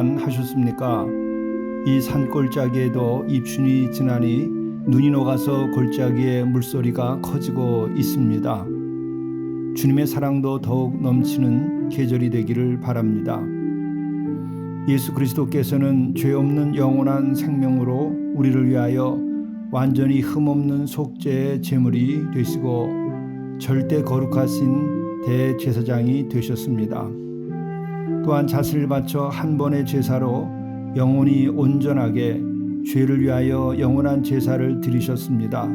동안 하셨습니까? 이 산골짜기에도 입춘이 지나니 눈이 녹아서 골짜기에 물소리가 커지고 있습니다. 주님의 사랑도 더욱 넘치는 계절이 되기를 바랍니다. 예수 그리스도께서는 죄 없는 영원한 생명으로 우리를 위하여 완전히 흠없는 속죄의 제물이 되시고 절대 거룩하신 대제사장이 되셨습니다. 또한 자신을 바쳐 한 번의 제사로 영원히 온전하게 죄를 위하여 영원한 제사를 드리셨습니다.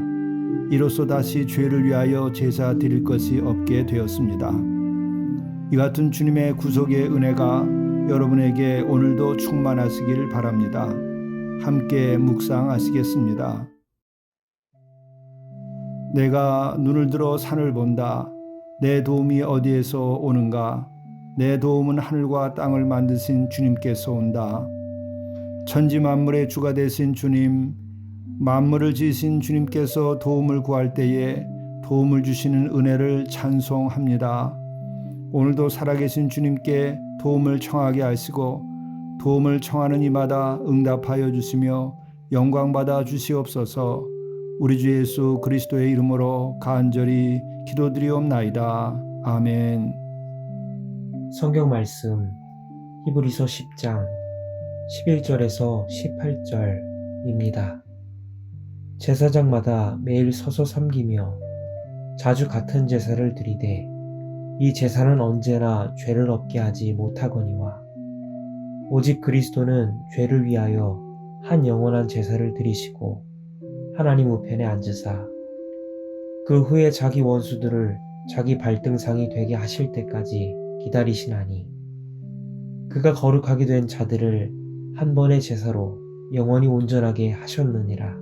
이로써 다시 죄를 위하여 제사 드릴 것이 없게 되었습니다. 이 같은 주님의 구속의 은혜가 여러분에게 오늘도 충만하시길 바랍니다. 함께 묵상하시겠습니다. 내가 눈을 들어 산을 본다. 내 도움이 어디에서 오는가? 내 도움은 하늘과 땅을 만드신 주님께서 온다. 천지 만물의 주가 되신 주님, 만물을 지으신 주님께서 도움을 구할 때에 도움을 주시는 은혜를 찬송합니다. 오늘도 살아계신 주님께 도움을 청하게 하시고 도움을 청하는 이마다 응답하여 주시며 영광받아 주시옵소서. 우리 주 예수 그리스도의 이름으로 간절히 기도드리옵나이다. 아멘. 성경 말씀 히브리서 10장 11절에서 18절입니다. 제사장마다 매일 서서 섬기며 자주 같은 제사를 드리되 이 제사는 언제나 죄를 없게 하지 못하거니와 오직 그리스도는 죄를 위하여 한 영원한 제사를 드리시고 하나님 우편에 앉으사 그 후에 자기 원수들을 자기 발등상이 되게 하실 때까지 기다리시나니 그가 거룩하게 된 자들을 한 번의 제사로 영원히 온전하게 하셨느니라.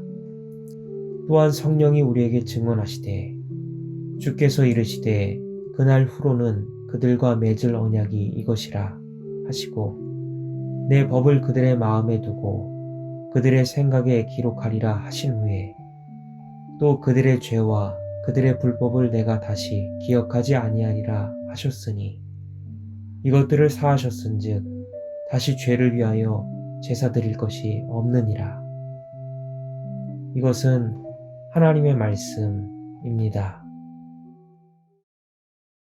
또한 성령이 우리에게 증언하시되 주께서 이르시되 그날 후로는 그들과 맺을 언약이 이것이라 하시고 내 법을 그들의 마음에 두고 그들의 생각에 기록하리라 하신 후에 또 그들의 죄와 그들의 불법을 내가 다시 기억하지 아니하리라 하셨으니 이것들을 사하셨은즉 다시 죄를 위하여 제사 드릴 것이 없느니라. 이것은 하나님의 말씀입니다.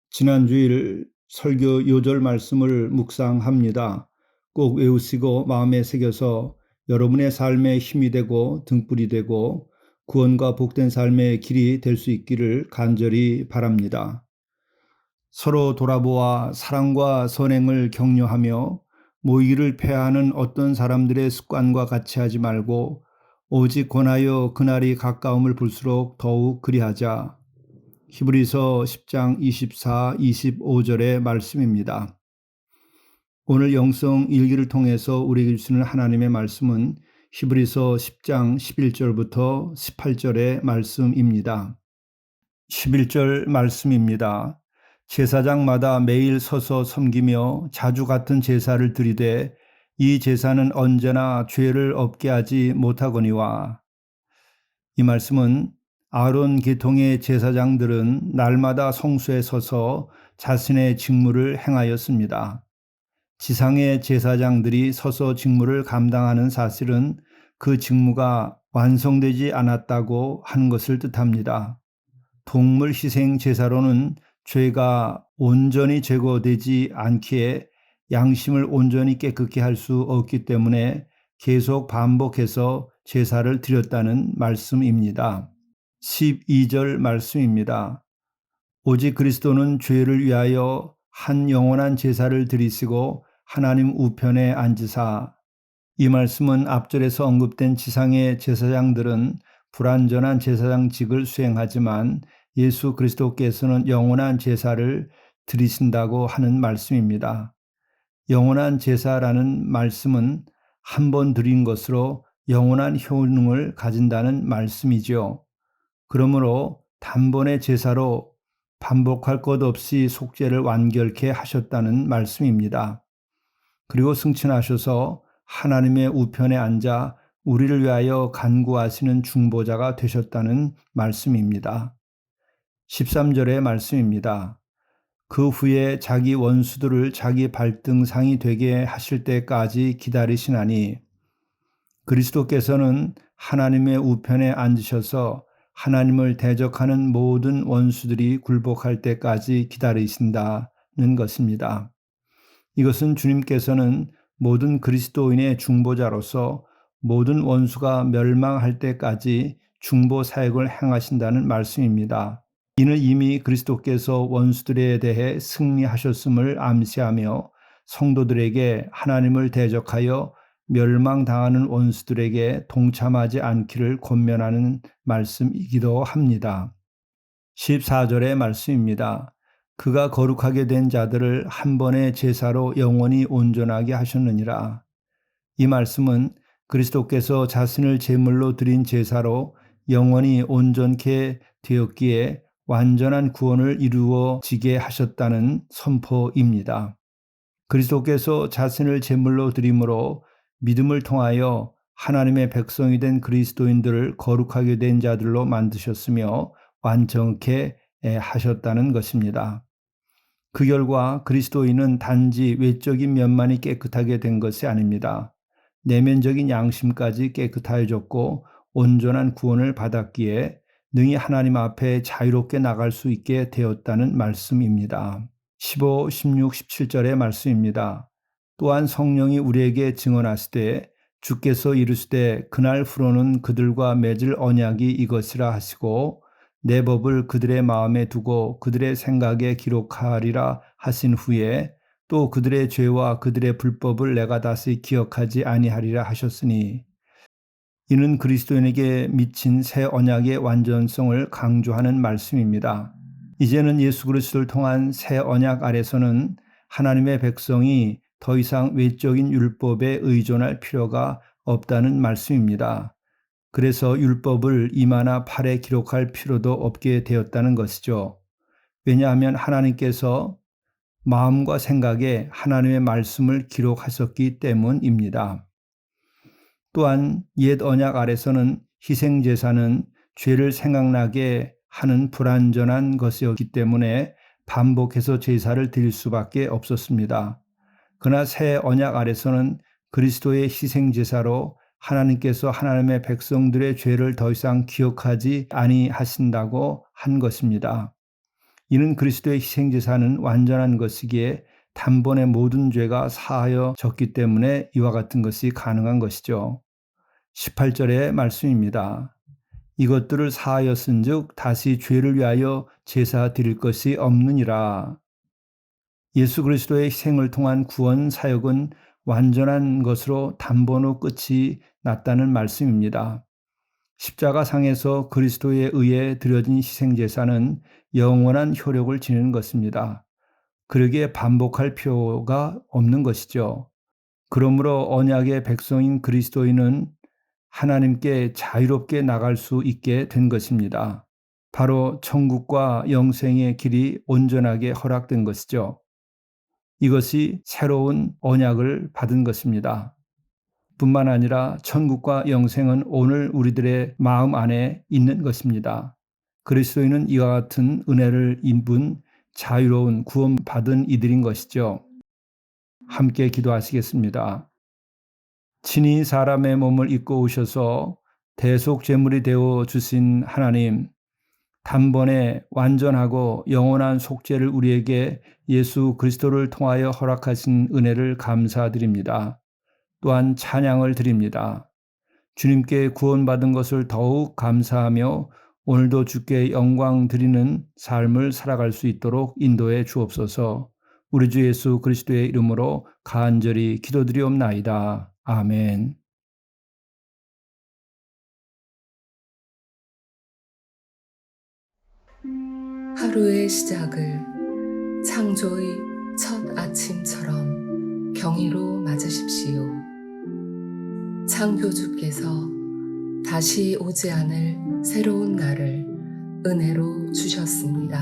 지난 주일 설교 요절 말씀을 묵상합니다. 꼭 외우시고 마음에 새겨서 여러분의 삶에 힘이 되고 등불이 되고 구원과 복된 삶의 길이 될 수 있기를 간절히 바랍니다. 서로 돌아보아 사랑과 선행을 격려하며 모이기를 폐하는 어떤 사람들의 습관과 같이 하지 말고 오직 권하여 그날이 가까움을 볼수록 더욱 그리하자. 히브리서 10장 24, 25절의 말씀입니다. 오늘 영성 일기를 통해서 우리에게 주시는 하나님의 말씀은 히브리서 10장 11절부터 18절의 말씀입니다. 11절 말씀입니다. 제사장마다 매일 서서 섬기며 자주 같은 제사를 드리되 이 제사는 언제나 죄를 없게 하지 못하거니와. 이 말씀은 아론 계통의 제사장들은 날마다 성소에 서서 자신의 직무를 행하였습니다. 지상의 제사장들이 서서 직무를 감당하는 사실은 그 직무가 완성되지 않았다고 하는 것을 뜻합니다. 동물 희생 제사로는 죄가 온전히 제거되지 않기에 양심을 온전히 깨끗게 할 수 없기 때문에 계속 반복해서 제사를 드렸다는 말씀입니다. 12절 말씀입니다. 오직 그리스도는 죄를 위하여 한 영원한 제사를 드리시고 하나님 우편에 앉으사. 이 말씀은 앞절에서 언급된 지상의 제사장들은 불완전한 제사장직을 수행하지만 예수 그리스도께서는 영원한 제사를 드리신다고 하는 말씀입니다. 영원한 제사라는 말씀은 한 번 드린 것으로 영원한 효능을 가진다는 말씀이죠. 그러므로 단번의 제사로 반복할 것 없이 속죄를 완결케 하셨다는 말씀입니다. 그리고 승천하셔서 하나님의 우편에 앉아 우리를 위하여 간구하시는 중보자가 되셨다는 말씀입니다. 13절의 말씀입니다. 그 후에 자기 원수들을 자기 발등상이 되게 하실 때까지 기다리시나니 그리스도께서는 하나님의 우편에 앉으셔서 하나님을 대적하는 모든 원수들이 굴복할 때까지 기다리신다는 것입니다. 이것은 주님께서는 모든 그리스도인의 중보자로서 모든 원수가 멸망할 때까지 중보 사역을 행하신다는 말씀입니다. 이는 이미 그리스도께서 원수들에 대해 승리하셨음을 암시하며 성도들에게 하나님을 대적하여 멸망당하는 원수들에게 동참하지 않기를 권면하는 말씀이기도 합니다. 14절의 말씀입니다. 그가 거룩하게 된 자들을 한 번의 제사로 영원히 온전하게 하셨느니라. 이 말씀은 그리스도께서 자신을 제물로 드린 제사로 영원히 온전케 되었기에 완전한 구원을 이루어지게 하셨다는 선포입니다. 그리스도께서 자신을 제물로 드림으로 믿음을 통하여 하나님의 백성이 된 그리스도인들을 거룩하게 된 자들로 만드셨으며 완전케 하셨다는 것입니다. 그 결과 그리스도인은 단지 외적인 면만이 깨끗하게 된 것이 아닙니다. 내면적인 양심까지 깨끗하여졌고 온전한 구원을 받았기에 능히 하나님 앞에 자유롭게 나갈 수 있게 되었다는 말씀입니다. 15, 16, 17절의 말씀입니다. 또한 성령이 우리에게 증언하시되 주께서 이르시되 그날 후로는 그들과 맺을 언약이 이것이라 하시고 내 법을 그들의 마음에 두고 그들의 생각에 기록하리라 하신 후에 또 그들의 죄와 그들의 불법을 내가 다시 기억하지 아니하리라 하셨으니 이는 그리스도인에게 미친 새 언약의 완전성을 강조하는 말씀입니다. 이제는 예수 그리스도를 통한 새 언약 아래서는 하나님의 백성이 더 이상 외적인 율법에 의존할 필요가 없다는 말씀입니다. 그래서 율법을 이마나 팔에 기록할 필요도 없게 되었다는 것이죠. 왜냐하면 하나님께서 마음과 생각에 하나님의 말씀을 기록하셨기 때문입니다. 또한 옛 언약 아래서는 희생제사는 죄를 생각나게 하는 불완전한 것이었기 때문에 반복해서 제사를 드릴 수밖에 없었습니다. 그러나 새 언약 아래서는 그리스도의 희생제사로 하나님께서 하나님의 백성들의 죄를 더 이상 기억하지 아니하신다고 한 것입니다. 이는 그리스도의 희생제사는 완전한 것이기에 단번에 모든 죄가 사하여졌기 때문에 이와 같은 것이 가능한 것이죠. 18절의 말씀입니다. 이것들을 사하였은즉 다시 죄를 위하여 제사 드릴 것이 없느니라. 예수 그리스도의 희생을 통한 구원 사역은 완전한 것으로 단번에 끝이 났다는 말씀입니다. 십자가상에서 그리스도에 의해 드려진 희생제사는 영원한 효력을 지니는 것입니다. 그러기에 반복할 필요가 없는 것이죠. 그러므로 언약의 백성인 그리스도인은 하나님께 자유롭게 나갈 수 있게 된 것입니다. 바로 천국과 영생의 길이 온전하게 허락된 것이죠. 이것이 새로운 언약을 받은 것입니다. 뿐만 아니라 천국과 영생은 오늘 우리들의 마음 안에 있는 것입니다. 그리스도인은 이와 같은 은혜를 입은 자유로운 구원받은 이들인 것이죠. 함께 기도하시겠습니다. 친히 사람의 몸을 입고 오셔서 대속 제물이 되어 주신 하나님, 단번에 완전하고 영원한 속죄를 우리에게 예수 그리스도를 통하여 허락하신 은혜를 감사드립니다. 또한 찬양을 드립니다. 주님께 구원받은 것을 더욱 감사하며 오늘도 주께 영광 드리는 삶을 살아갈 수 있도록 인도해 주옵소서. 우리 주 예수 그리스도의 이름으로 간절히 기도드리옵나이다. 아멘. 하루의 시작을 창조의 첫 아침처럼 경의로 맞으십시오. 창조주께서 다시 오지 않을 새로운 날을 은혜로 주셨습니다.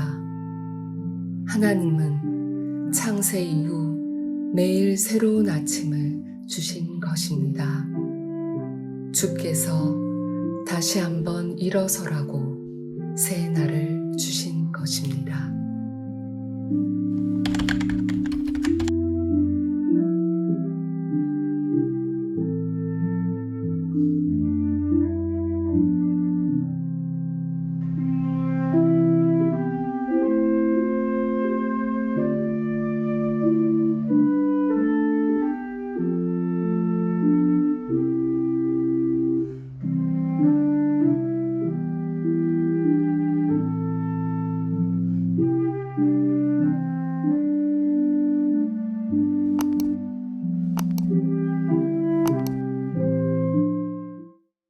하나님은 창세 이후 매일 새로운 아침을 주신 것입니다. 주께서 다시 한번 일어서라고 새 날을